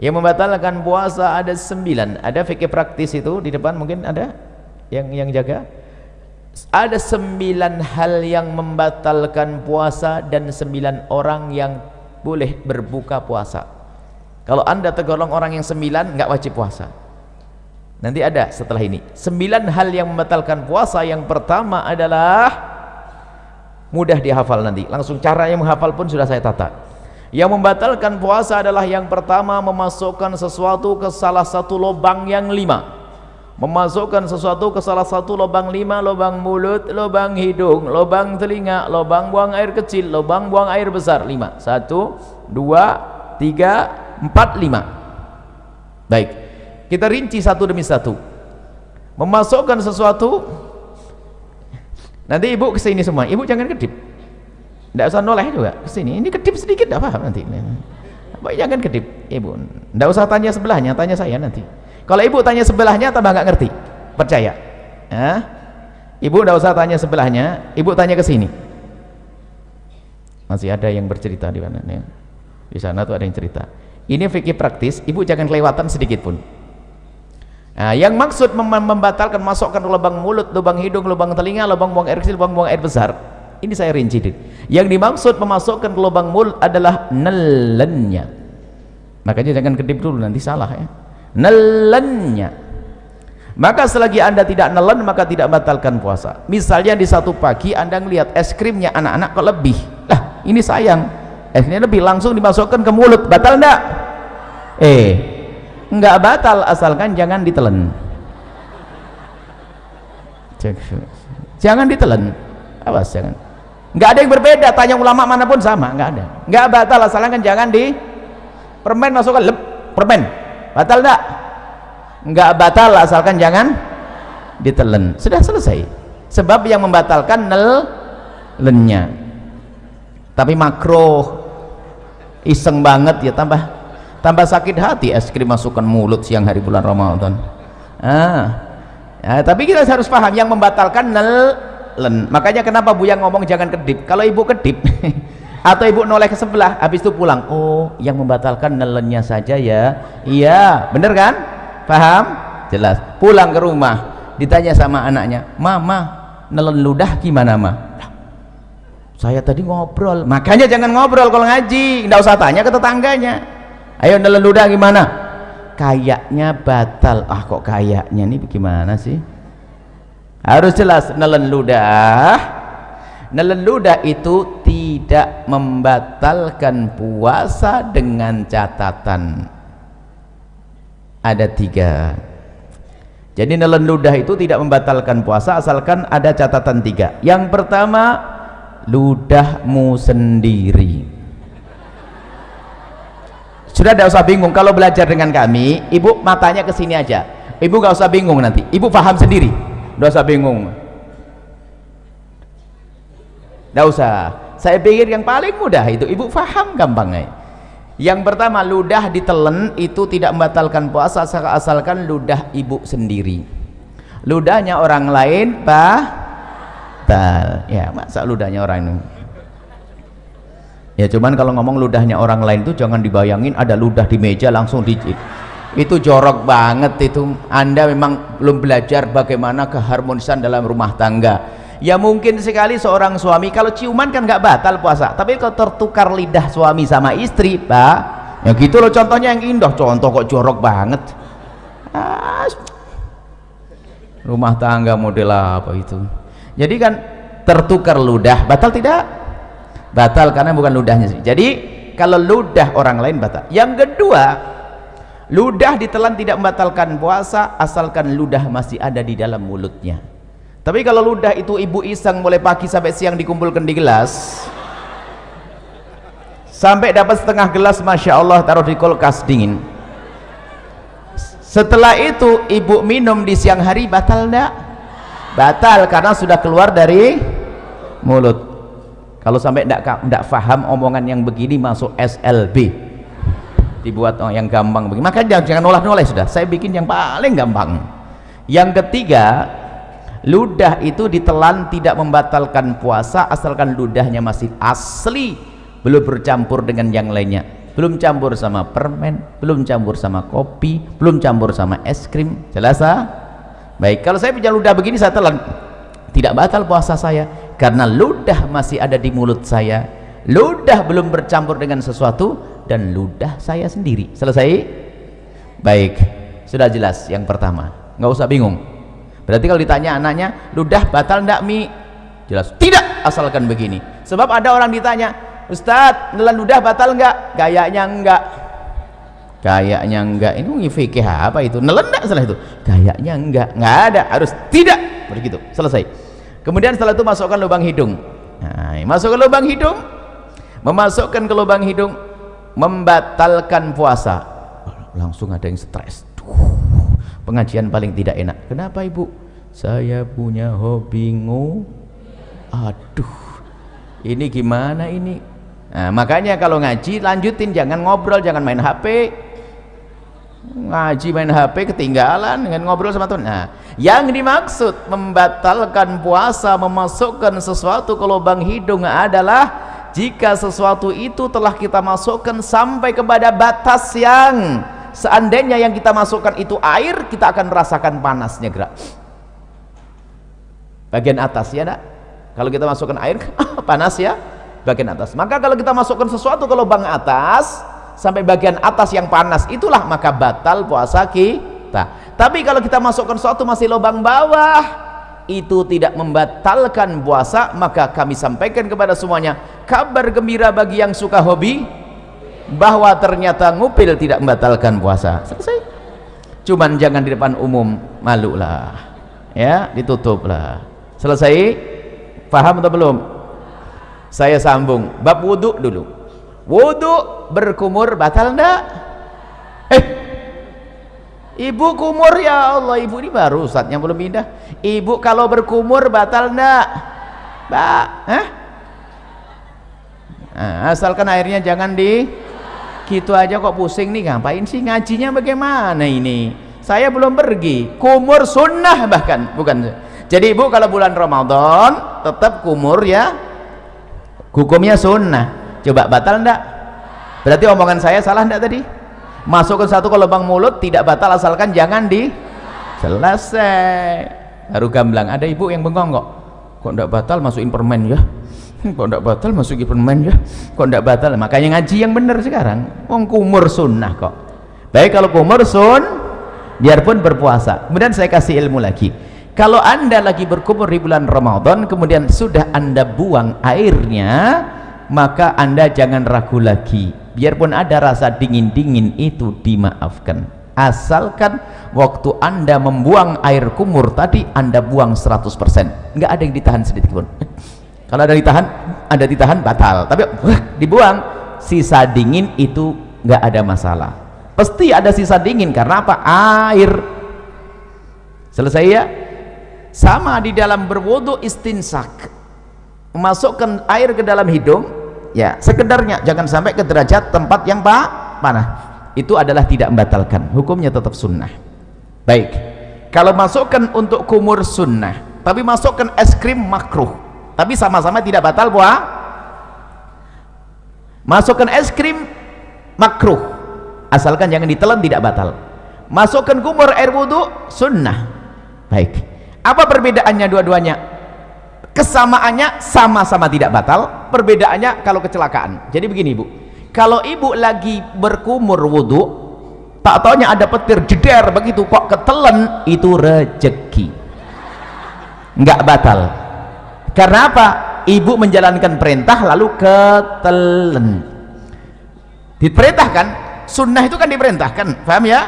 Yang membatalkan puasa ada 9. Ada fikih praktis itu di depan, mungkin ada yang jaga. Ada 9 hal yang membatalkan puasa dan 9 orang yang boleh berbuka puasa. Kalau anda tergolong orang yang 9, nggak wajib puasa. Nanti ada setelah ini 9 hal yang membatalkan puasa. Yang pertama adalah mudah dihafal, nanti langsung cara yang menghafal pun sudah saya tata. Yang membatalkan puasa adalah yang pertama, memasukkan sesuatu ke salah satu lubang yang 5. Memasukkan sesuatu ke salah satu lubang 5, lubang mulut, lubang hidung, lubang telinga, lubang buang air kecil, lubang buang air besar. 5. 1, 2, 3, 4, 5. Baik, kita rinci satu demi satu. Memasukkan sesuatu, nanti ibu kesini semua, ibu jangan kedip, tidak usah noleh juga kesini, ini kedip sedikit tidak paham nanti. Baik, jangan kedip ibu, tidak usah tanya sebelahnya, tanya saya nanti. Kalau ibu tanya sebelahnya tambah nggak ngerti, percaya ya? Ibu tidak usah tanya sebelahnya, ibu tanya ke sini. Masih ada yang bercerita di mana nih? Di sana tuh ada yang cerita. Ini fikih praktis, ibu jangan kelewatan sedikit pun. Nah, yang maksud membatalkan masukkan lubang mulut, lubang hidung, lubang telinga, lubang buang air kecil, lubang buang air besar, ini saya rinci. Yang dimaksud memasukkan ke lubang mulut adalah nelennya. Makanya jangan kedip dulu, nanti salah ya. Nelennya. Maka selagi anda tidak nelen, maka tidak batalkan puasa. Misalnya di satu pagi anda melihat es krimnya anak-anak kok lebih, lah ini sayang, esnya lebih, langsung dimasukkan ke mulut, batal enggak? Enggak batal, asalkan jangan ditelan. Jangan ditelan, awas jangan. Enggak ada yang berbeda, tanya ulama manapun sama, enggak ada. Enggak batal, asalkan jangan di permen masukkan, permen batal enggak? Enggak batal, asalkan jangan ditelan. Sudah selesai. Sebab yang membatalkan nelennya. Tapi makruh, iseng banget ya, tambah sakit hati es krim masukkan mulut siang hari bulan Ramadan. Tapi kita harus paham yang membatalkan nelen. Makanya kenapa Buya ngomong jangan kedip. Kalau ibu kedip atau ibu noleh ke sebelah, habis itu pulang, oh yang membatalkan nelennya saja ya. Iya, bener kan? Paham? Jelas. Pulang ke rumah ditanya sama anaknya, mama nelen ludah gimana ma? Saya tadi ngobrol. Makanya jangan ngobrol kalau ngaji, nggak usah tanya ke tetangganya. Ayo nelen ludah gimana? Kayaknya batal. Ah kok kayaknya, nih bagaimana sih? Harus jelas. Nelen ludah itu tidak membatalkan puasa dengan catatan ada 3. Jadi nelen ludah itu tidak membatalkan puasa asalkan ada catatan 3. Yang pertama, ludahmu sendiri. Sudah, tidak usah bingung kalau belajar dengan kami, ibu matanya ke sini aja, ibu gak usah bingung, nanti ibu paham sendiri, tidak usah bingung, tidak usah. Saya pikir yang paling mudah itu ibu paham gampangnya. Yang pertama, ludah ditelan itu tidak membatalkan puasa asalkan ludah ibu sendiri. Ludahnya orang lain batal ya, masa ludahnya orang ini ya. Cuman kalau ngomong ludahnya orang lain itu jangan dibayangin ada ludah di meja langsung itu jorok banget. Itu anda memang belum belajar bagaimana keharmonisan dalam rumah tangga. Ya mungkin sekali seorang suami kalau ciuman kan nggak batal puasa, tapi kalau tertukar lidah suami sama istri, pak, ya gitu loh. Contohnya yang indah, contoh kok jorok banget. Rumah tangga model apa itu? Jadi kan tertukar ludah, batal tidak? Batal karena bukan ludahnya sih. Jadi kalau ludah orang lain batal. Yang kedua, ludah ditelan tidak membatalkan puasa asalkan ludah masih ada di dalam mulutnya. Tapi kalau ludah itu ibu iseng mulai pagi sampai siang dikumpulkan di gelas, sampai dapat setengah gelas, masya Allah, taruh di kulkas dingin. Setelah itu ibu minum di siang hari, batal enggak? Batal karena sudah keluar dari mulut. Kalau sampai enggak paham omongan yang begini, masuk SLB, dibuat yang gampang begini. Makanya jangan noleh-noleh, sudah saya bikin yang paling gampang. Yang ketiga, ludah itu ditelan tidak membatalkan puasa asalkan ludahnya masih asli, belum bercampur dengan yang lainnya. belum campur sama permen, belum campur sama kopi, belum campur sama es krim. Jelas ah? Baik, kalau saya punya ludah begini saya telan, tidak batal puasa saya karena ludah masih ada di mulut saya, ludah belum bercampur dengan sesuatu, dan ludah saya sendiri. Selesai? Baik, sudah jelas yang pertama, nggak usah bingung. Berarti kalau ditanya anaknya, ludah batal enggak Mi? Jelas tidak, asalkan begini. Sebab ada orang ditanya, Ustadz, nelan ludah batal enggak? Kayaknya enggak. Kayaknya enggak. Ini fikih apa itu? Nelan enggak salah itu? Kayaknya enggak ada, harus tidak. Begitu, selesai. Kemudian setelah itu masukkan lubang hidung. Nah, masukkan lubang hidung. Memasukkan ke lubang hidung membatalkan puasa. Langsung ada yang stres. Pengajian paling tidak enak. Kenapa Ibu? Saya punya hobi aduh, ini gimana ini? Nah, makanya kalau ngaji lanjutin, jangan ngobrol, jangan main HP. Ngaji main HP ketinggalan dengan ngobrol sama Tuhan. Nah, yang dimaksud membatalkan puasa, memasukkan sesuatu ke lubang hidung adalah jika sesuatu itu telah kita masukkan sampai kepada batas yang seandainya yang kita masukkan itu air, kita akan merasakan panasnya gerak bagian atas, ya nak? Kalau kita masukkan air panas ya bagian atas. Maka kalau kita masukkan sesuatu ke lubang atas sampai bagian atas yang panas, itulah maka batal puasa kita. Tapi kalau kita masukkan sesuatu masih lubang bawah, itu tidak membatalkan puasa. Maka kami sampaikan kepada semuanya kabar gembira bagi yang suka hobi, bahwa ternyata ngupil tidak membatalkan puasa. Selesai. Cuman jangan di depan umum, malu lah ya, ditutup lah. Selesai. Paham atau belum? Saya sambung bab wudhu dulu. Wudhu berkumur batal enggak? Ibu kumur, ya Allah, ibu ini baru ustadznya belum pindah. Ibu kalau berkumur batal enggak? Mbak, nah, asalkan airnya jangan di gitu aja kok pusing nih, ngapain sih ngajinya bagaimana ini? Saya belum pergi. Kumur sunnah bahkan, bukan. Jadi ibu kalau bulan Ramadan tetap kumur ya, hukumnya sunnah. Coba batal enggak? Berarti omongan saya salah enggak tadi? Masukkan satu ke lubang mulut tidak batal asalkan jangan di selesai. Baru gamblang. Ada ibu yang bengong kok enggak batal masukin permen ya, kok enggak batal masukin permen ya, kok enggak batal. Makanya ngaji yang benar sekarang. Kumur sunnah kok. Baik, kalau kumur biarpun berpuasa. Kemudian saya kasih ilmu lagi. Kalau anda lagi berkumur di bulan Ramadan, kemudian sudah anda buang airnya, maka anda jangan ragu lagi. Biarpun ada rasa dingin-dingin itu dimaafkan. Asalkan waktu anda membuang air kumur tadi, anda buang 100%. Nggak ada yang ditahan sedikit pun. Kalau ada ditahan batal. Tapi dibuang, sisa dingin itu nggak ada masalah. Pasti ada sisa dingin karena apa? Air. Selesai ya? Sama di dalam berwudu istinsak, memasukkan air ke dalam hidung ya sekedarnya, jangan sampai ke derajat tempat yang panah. Itu adalah tidak membatalkan, hukumnya tetap sunnah. Baik, kalau masukkan untuk kumur sunnah, tapi masukkan es krim makruh, tapi sama-sama tidak batal buah. Masukkan es krim makruh, asalkan jangan ditelan, tidak batal. Masukkan kumur air wudu sunnah. Baik, apa perbedaannya dua-duanya? Kesamaannya sama-sama tidak batal, perbedaannya kalau kecelakaan. Jadi begini ibu, kalau ibu lagi berkumur wudu, tak taunya ada petir jeder begitu kok ketelen, itu rezeki, nggak batal. Karena apa? Ibu menjalankan perintah lalu ketelen. Diperintahkan, sunnah itu kan diperintahkan, paham ya?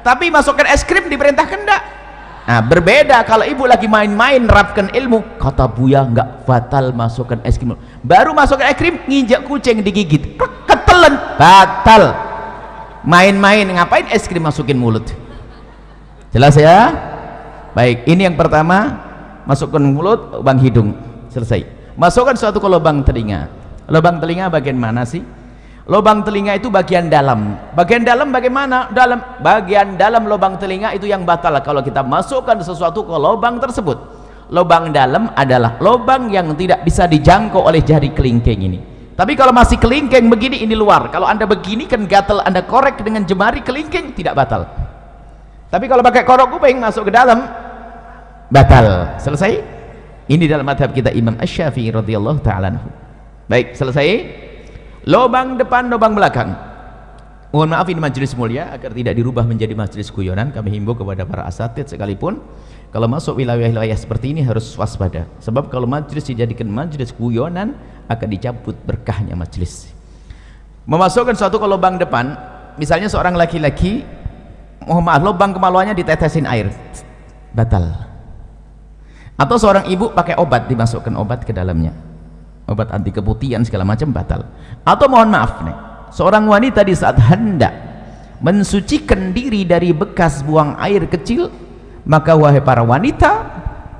Tapi masukkan es krim diperintahkan enggak? Nah, berbeda kalau ibu lagi main-main nerapkan ilmu, kata Buya nggak batal masukkan es krim. Baru masukkan es krim, nginjak kucing digigit, ketelen, batal. Main-main ngapain es krim masukin mulut? Jelas ya? Baik, ini yang pertama, masukkan mulut, lubang hidung, selesai. Masukkan suatu ke lubang telinga. Lubang telinga bagian mana sih? Lubang telinga itu bagian dalam. Bagian dalam bagaimana? Bagian dalam lubang telinga itu yang batal kalau kita masukkan sesuatu ke lubang tersebut. Lubang dalam adalah lubang yang tidak bisa dijangkau oleh jari kelingking ini. Tapi kalau masih kelingking begini, ini luar. Kalau anda begini kan gatal, anda korek dengan jemari kelingking, tidak batal. Tapi kalau pakai korok kuping masuk ke dalam, batal. Selesai. Ini dalam madhab kita Imam Asy-Syafi'i radhiyallahu ta'ala anhu. Baik, selesai. Lubang depan, lubang belakang. Mohon maaf, ini majelis mulia, agar tidak dirubah menjadi majelis guyonan, kami himbau kepada para asatid sekalipun, kalau masuk wilayah-wilayah seperti ini harus waspada. Sebab kalau majelis dijadikan majelis guyonan, akan dicabut berkahnya majelis. Memasukkan suatu ke lubang depan, misalnya seorang laki-laki, mohon maaf, lubang kemaluannya ditetesin air, batal. Atau seorang ibu pakai obat, dimasukkan obat ke dalamnya, obat anti keputihan segala macam, batal. Atau mohon maaf nih, seorang wanita di saat hendak mensucikan diri dari bekas buang air kecil, maka wahai para wanita,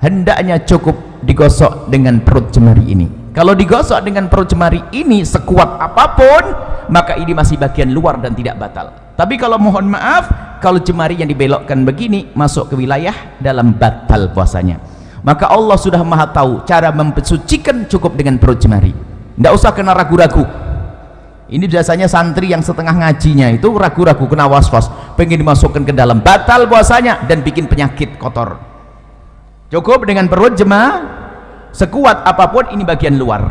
hendaknya cukup digosok dengan perut jemari ini. Kalau digosok dengan perut jemari ini sekuat apapun, maka ini masih bagian luar dan tidak batal. Tapi kalau mohon maaf, kalau jemari yang dibelokkan begini masuk ke wilayah dalam, batal puasanya. Maka Allah sudah maha tahu cara mensucikan, cukup dengan perut jemari, tidak usah kena ragu-ragu. Ini biasanya santri yang setengah ngajinya itu ragu-ragu, kena was-was, pengen dimasukkan ke dalam, batal puasanya dan bikin penyakit kotor. Cukup dengan perut jemari, sekuat apapun ini bagian luar,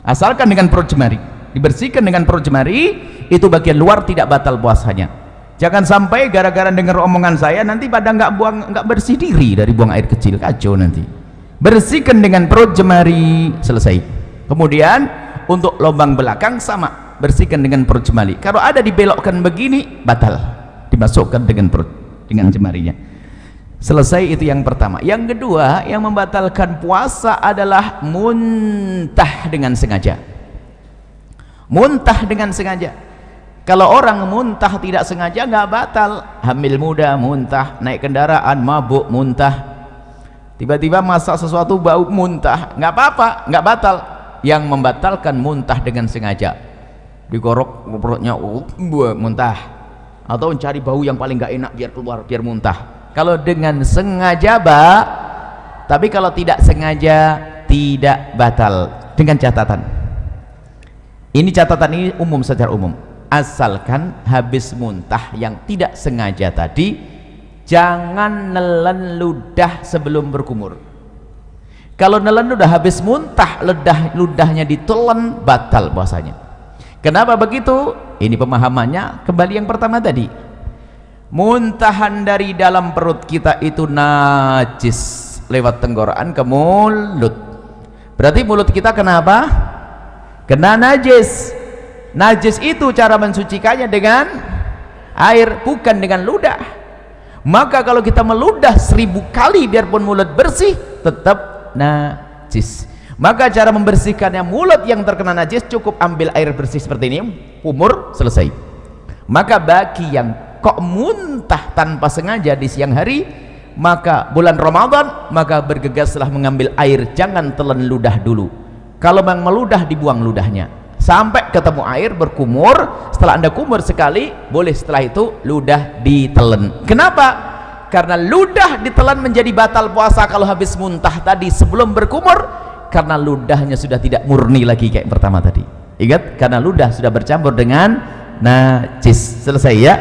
asalkan dengan perut jemari, dibersihkan dengan perut jemari, itu bagian luar, tidak batal puasanya. Jangan sampai gara-gara dengar omongan saya nanti pada nggak bersih diri dari buang air kecil, kacau nanti. Bersihkan dengan perut jemari, selesai. Kemudian untuk lubang belakang sama, bersihkan dengan perut jemari. Kalau ada dibelokkan begini, batal, dimasukkan dengan perut, dengan jemarinya. Selesai, itu yang pertama. Yang kedua, yang membatalkan puasa adalah muntah dengan sengaja. Muntah dengan sengaja. Kalau orang muntah tidak sengaja nggak batal. Hamil muda muntah, naik kendaraan mabuk muntah, tiba-tiba masak sesuatu bau muntah, nggak apa-apa, nggak batal. Yang membatalkan muntah dengan sengaja, digorok perutnya, muntah, atau mencari bau yang paling nggak enak biar keluar, biar muntah. Kalau dengan sengaja tapi kalau tidak sengaja tidak batal. Dengan catatan, ini catatan ini umum, secara umum, asalkan habis muntah yang tidak sengaja tadi, jangan nelen ludah sebelum berkumur. Kalau nelen ludah habis muntah, ludahnya ditelan, batal puasanya. Kenapa begitu? Ini pemahamannya kembali yang pertama tadi. Muntahan dari dalam perut kita itu najis lewat tenggorokan ke mulut. Berarti mulut kita kenapa? Kena najis. Najis itu cara mensucikannya dengan air, bukan dengan ludah. Maka kalau kita meludah 1000 kali biarpun mulut bersih, tetap najis. Maka cara membersihkannya mulut yang terkena najis, cukup ambil air bersih seperti ini, umur, selesai. Maka bagi yang kok muntah tanpa sengaja di siang hari, maka bulan Ramadan, maka bergegaslah mengambil air, jangan telan ludah dulu. Kalau memang meludah, dibuang ludahnya sampai ketemu air, berkumur. Setelah anda kumur sekali, boleh setelah itu ludah ditelan. Kenapa? Karena ludah ditelan menjadi batal puasa kalau habis muntah tadi sebelum berkumur, karena ludahnya sudah tidak murni lagi kayak pertama tadi. Ingat, karena ludah sudah bercampur dengan najis. Selesai ya,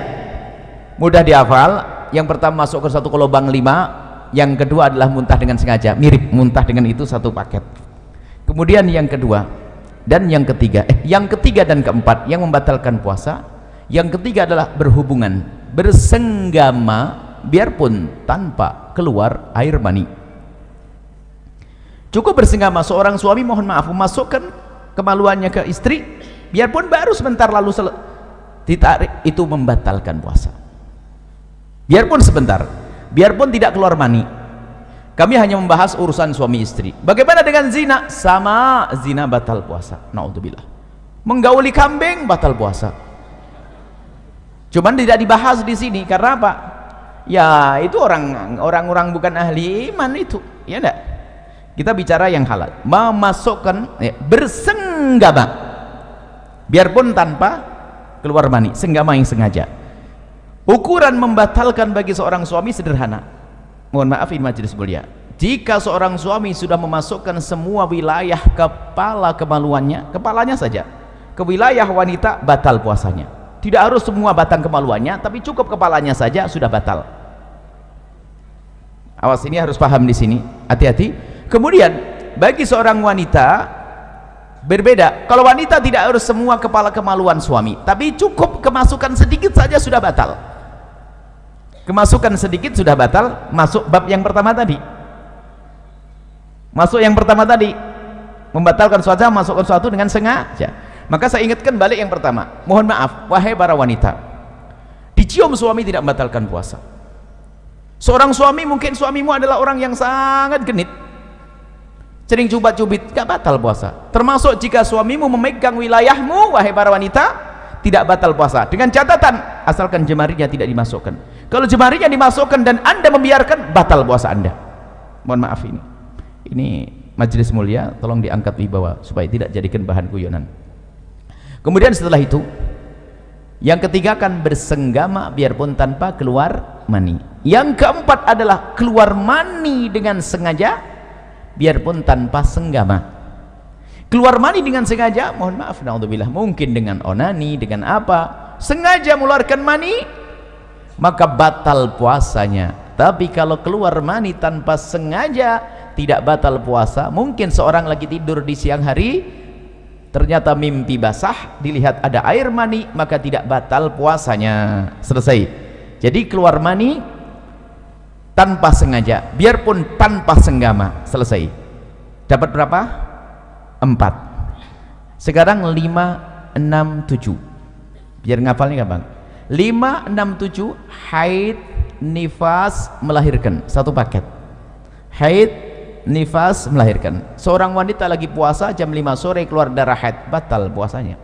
mudah dihafal. Yang pertama masuk ke satu ke lubang 5, yang kedua adalah muntah dengan sengaja, mirip muntah dengan itu satu paket. Kemudian yang kedua dan yang ketiga, yang ketiga dan keempat yang membatalkan puasa, yang ketiga adalah berhubungan, bersenggama biarpun tanpa keluar air mani. Cukup bersenggama, seorang suami mohon maaf memasukkan kemaluannya ke istri biarpun baru sebentar lalu ditarik, itu membatalkan puasa. Biarpun sebentar, biarpun tidak keluar mani. Kami hanya membahas urusan suami istri. Bagaimana dengan zina? Sama, zina batal puasa. Naudzubillah. Menggauli kambing batal puasa. Cuman tidak dibahas di sini karena apa? Ya itu orang-orang bukan ahli iman itu, ya enggak? Kita bicara yang halal. Memasukkan bersenggama biarpun tanpa keluar mani, senggama yang sengaja. Ukuran membatalkan bagi seorang suami sederhana. Mohon maaf ini majelis mulia, Jika seorang suami sudah memasukkan semua wilayah kepalanya saja ke wilayah wanita, batal puasanya. Tidak harus semua batang kemaluannya, tapi cukup kepalanya saja sudah batal. Awas, ini harus paham di sini, hati-hati. Kemudian bagi seorang wanita berbeda. Kalau wanita tidak harus semua kepala kemaluan suami, tapi cukup kemasukan sedikit saja sudah batal. Kemasukan sedikit sudah batal. Masuk bab yang pertama tadi. Masuk yang pertama tadi, membatalkan suatu, masukkan suatu dengan sengaja. Maka saya ingatkan balik yang pertama. Mohon maaf, wahai para wanita, dicium suami tidak membatalkan puasa. Seorang suami, mungkin suamimu adalah orang yang sangat genit, sering cubit-cubit, gak batal puasa. Termasuk jika suamimu memegang wilayahmu, wahai para wanita, tidak batal puasa. Dengan catatan, asalkan jemarinya tidak dimasukkan. Kalau jemarinya dimasukkan dan anda membiarkan, batal puasa anda. Mohon maaf, ini majelis mulia, tolong diangkat wibawa supaya tidak jadikan bahan guyonan. Kemudian setelah itu, yang ketiga kan bersenggama biarpun tanpa keluar mani. Yang keempat adalah keluar mani dengan sengaja biarpun tanpa senggama. Keluar mani dengan sengaja, mohon maaf, naudzubillah, mungkin dengan onani, dengan apa, sengaja mengeluarkan mani, maka batal puasanya. Tapi kalau keluar mani tanpa sengaja, tidak batal puasa. Mungkin seorang lagi tidur di siang hari, ternyata mimpi basah, dilihat ada air mani, maka tidak batal puasanya. Selesai. Jadi keluar mani tanpa sengaja, biarpun tanpa senggama. Selesai. Dapat berapa? 4. Sekarang 5, 6, 7. Biar ngafalnya gampang. 5, 6, 7, haid, nifas, melahirkan. Satu paket. Haid, nifas, melahirkan. Seorang wanita lagi puasa jam 5 sore keluar darah haid, batal puasanya.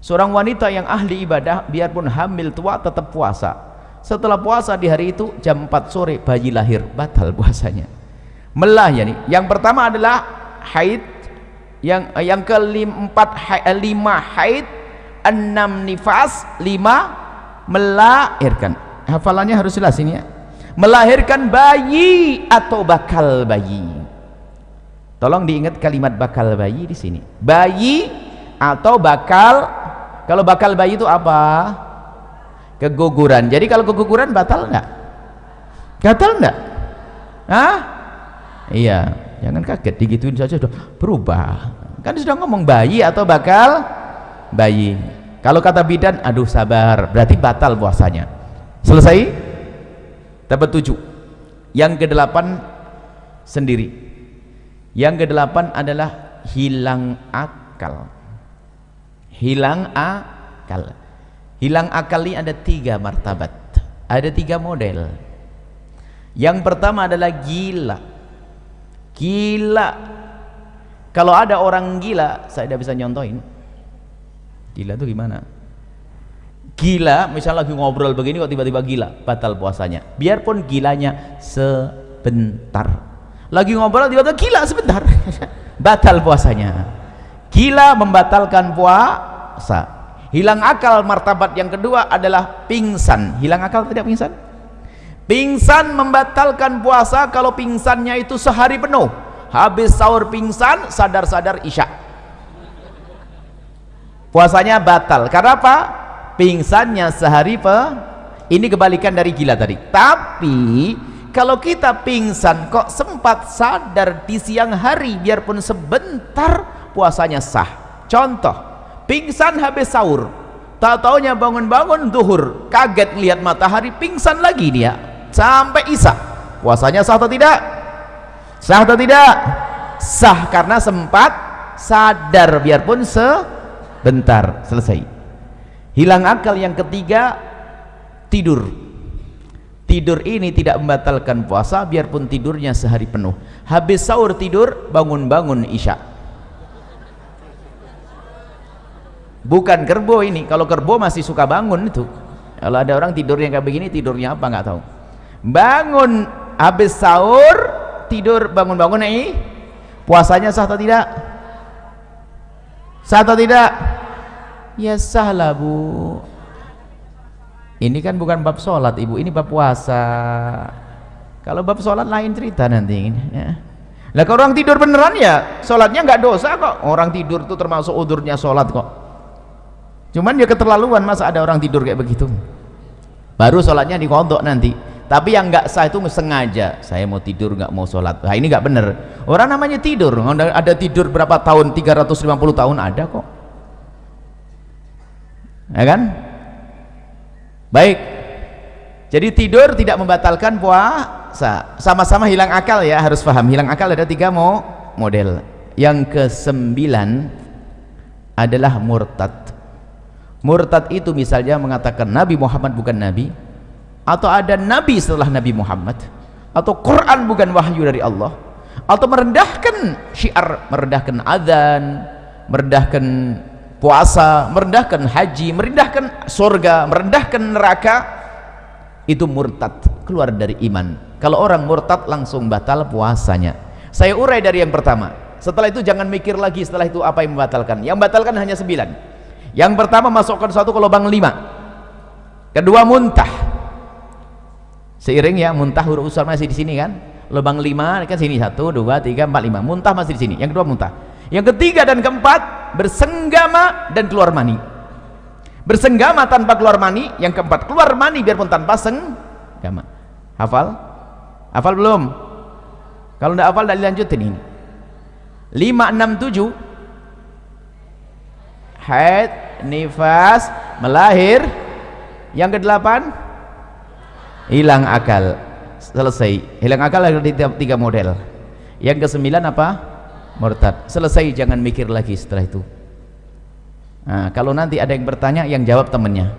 Seorang wanita yang ahli ibadah biarpun hamil tua tetap puasa. Setelah puasa di hari itu jam 4 sore bayi lahir, batal puasanya. Melah ya nih. Yang pertama adalah haid, yang keempat 5 haid, 6 nifas, 5 melahirkan. Hafalannya harus jelas ini ya. Melahirkan bayi atau bakal bayi. Tolong diingat kalimat bakal bayi di sini. Bayi atau bakal. Kalau bakal bayi itu apa? Keguguran. Jadi kalau keguguran batal enggak? Batal enggak? Hah? Iya, jangan kaget digituin saja sudah berubah. Kan sudah ngomong bayi atau bakal bayi. Kalau kata bidan, aduh sabar, berarti batal puasanya. Selesai? Dapat 7. Yang ke-8 sendiri. Yang ke-8 adalah hilang akal. Hilang akal. Hilang akal ini ada 3 martabat, ada 3 model. Yang pertama adalah gila. Gila. Kalau ada orang gila, saya tidak bisa nyontohin. Gila itu gimana? Gila, misalnya lagi ngobrol begini kok tiba-tiba gila, batal puasanya. Biarpun gilanya sebentar. Lagi ngobrol tiba-tiba gila sebentar, batal puasanya. Gila membatalkan puasa. Hilang akal martabat yang kedua adalah pingsan. Hilang akal tidak pingsan? Pingsan membatalkan puasa kalau pingsannya itu sehari penuh. Habis sahur pingsan, sadar-sadar isya. Puasanya batal. Karena apa? Pingsannya sehari ini kebalikan dari gila tadi. Tapi kalau kita pingsan kok sempat sadar di siang hari biarpun sebentar, puasanya sah. Contoh, pingsan habis sahur, tak taunya bangun-bangun zuhur, kaget lihat matahari, pingsan lagi dia sampai isya. Puasanya sah atau tidak? Sah atau tidak? Sah karena sempat sadar biarpun sebentar. Selesai. Hilang akal yang ketiga, tidur. Tidur ini tidak membatalkan puasa biarpun tidurnya sehari penuh. Habis sahur tidur, bangun-bangun isya. Bukan kerbau ini. Kalau kerbau masih suka bangun itu. Kalau ada orang tidurnya kayak begini, tidurnya apa nggak tahu. Bangun habis sahur, tidur, bangun-bangun ini, puasanya sah atau tidak? Sah atau tidak? Ya sah lah bu. Ini kan bukan bab sholat ibu, ini bab puasa. Kalau bab sholat lain cerita nanti ya. Lah kalau orang tidur beneran ya sholatnya nggak dosa kok. Orang tidur itu termasuk udurnya sholat kok. Cuman dia keterlaluan, masa ada orang tidur kayak begitu. Baru sholatnya dikodok nanti. Tapi yang nggak sah itu sengaja, saya mau tidur nggak mau sholat. Nah ini nggak bener. Orang namanya tidur, ada tidur berapa tahun, 350 tahun ada kok, ya kan? Baik, jadi tidur tidak membatalkan puasa. Sama-sama hilang akal ya, harus paham. Hilang akal ada 3 model. Yang ke-9 adalah murtad. Murtad itu misalnya mengatakan Nabi Muhammad bukan Nabi, atau ada Nabi setelah Nabi Muhammad, atau Quran bukan wahyu dari Allah, atau merendahkan syiar, merendahkan adzan, merendahkan puasa, merendahkan haji, merendahkan surga, merendahkan neraka. Itu murtad, keluar dari iman. Kalau orang murtad langsung batal puasanya. Saya urai dari yang pertama, setelah itu jangan mikir lagi setelah itu apa yang membatalkan. Yang membatalkan hanya 9. Yang pertama masukkan satu ke lubang 5. Kedua muntah, seiring ya, muntah huruf usar masih di sini kan, lubang 5 kan sini 1 2 3 4 5, muntah masih di sini. Yang kedua muntah. Yang ketiga dan keempat bersenggama dan keluar mani. Bersenggama tanpa keluar mani. Yang keempat keluar mani biarpun tanpa senggama. Hafal? Hafal belum? Kalau tidak hafal tidak dilanjutin ini. 5 6 7 haid, nifas, melahir. Yang ke-8 hilang akal. Selesai. Hilang akal ada 3 model. Yang ke-9 apa? Murtad. Selesai, jangan mikir lagi setelah itu. Nah, kalau nanti ada yang bertanya, yang jawab temennya.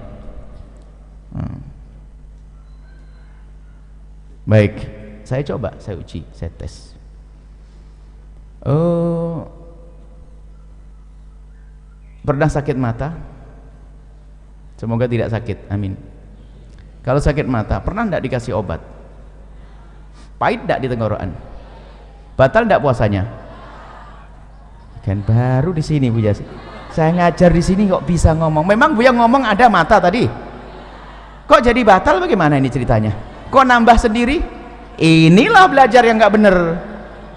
Baik, saya coba, saya uji, saya tes. Pernah sakit mata? Semoga tidak sakit, amin. Kalau sakit mata, pernah tidak dikasih obat? Pahit tidak di tenggorokan? Batal tidak puasanya? Kan baru di sini Bu Yasi. Saya ngajar di sini kok bisa ngomong. Memang Bu yang ngomong ada mata tadi. Kok jadi batal bagaimana ini ceritanya? Kok nambah sendiri? Inilah belajar yang nggak bener.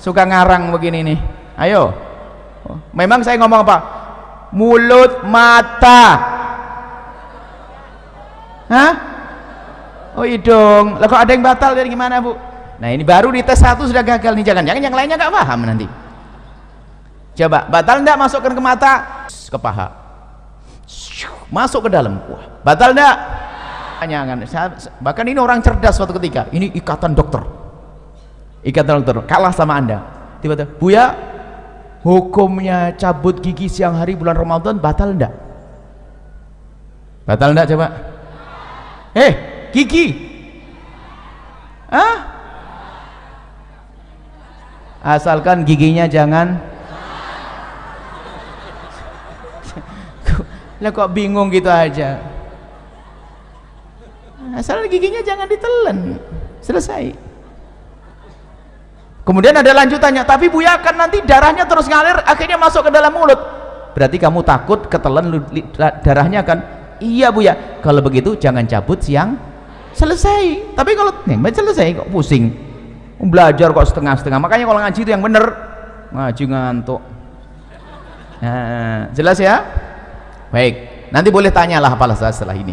Suka ngarang begini nih. Ayo. Memang saya ngomong apa? Mulut, mata. Hah? Oh hidung. Lah kok ada yang batal dari gimana Bu? Nah ini baru di tes 1 sudah gagal nih. Jangan-jangan yang lainnya nggak paham nanti. Coba, batal enggak masukkan ke mata, ke paha, masuk ke dalam. Wah, batal enggak? Jangan. Bahkan ini orang cerdas suatu ketika. Ini ikatan dokter, kalah sama Anda. Tiba-tiba, Buya, hukumnya cabut gigi siang hari bulan Ramadan batal enggak? Batal enggak coba? Gigi? Hah? Asalkan giginya jangan. Lah kok bingung gitu aja. Asal giginya jangan ditelan, selesai. Kemudian ada lanjutannya, tapi Buya kan nanti darahnya terus ngalir akhirnya masuk ke dalam mulut. Berarti kamu takut ketelan darahnya kan? Iya Buya. Kalau begitu jangan cabut siang, selesai. Tapi kalau selesai kok pusing, belajar kok setengah-setengah. Makanya kalau ngaji itu yang bener, ngaji ngantuk. Nah, jelas ya? Baik, nanti boleh tanyalah apalah setelah ini.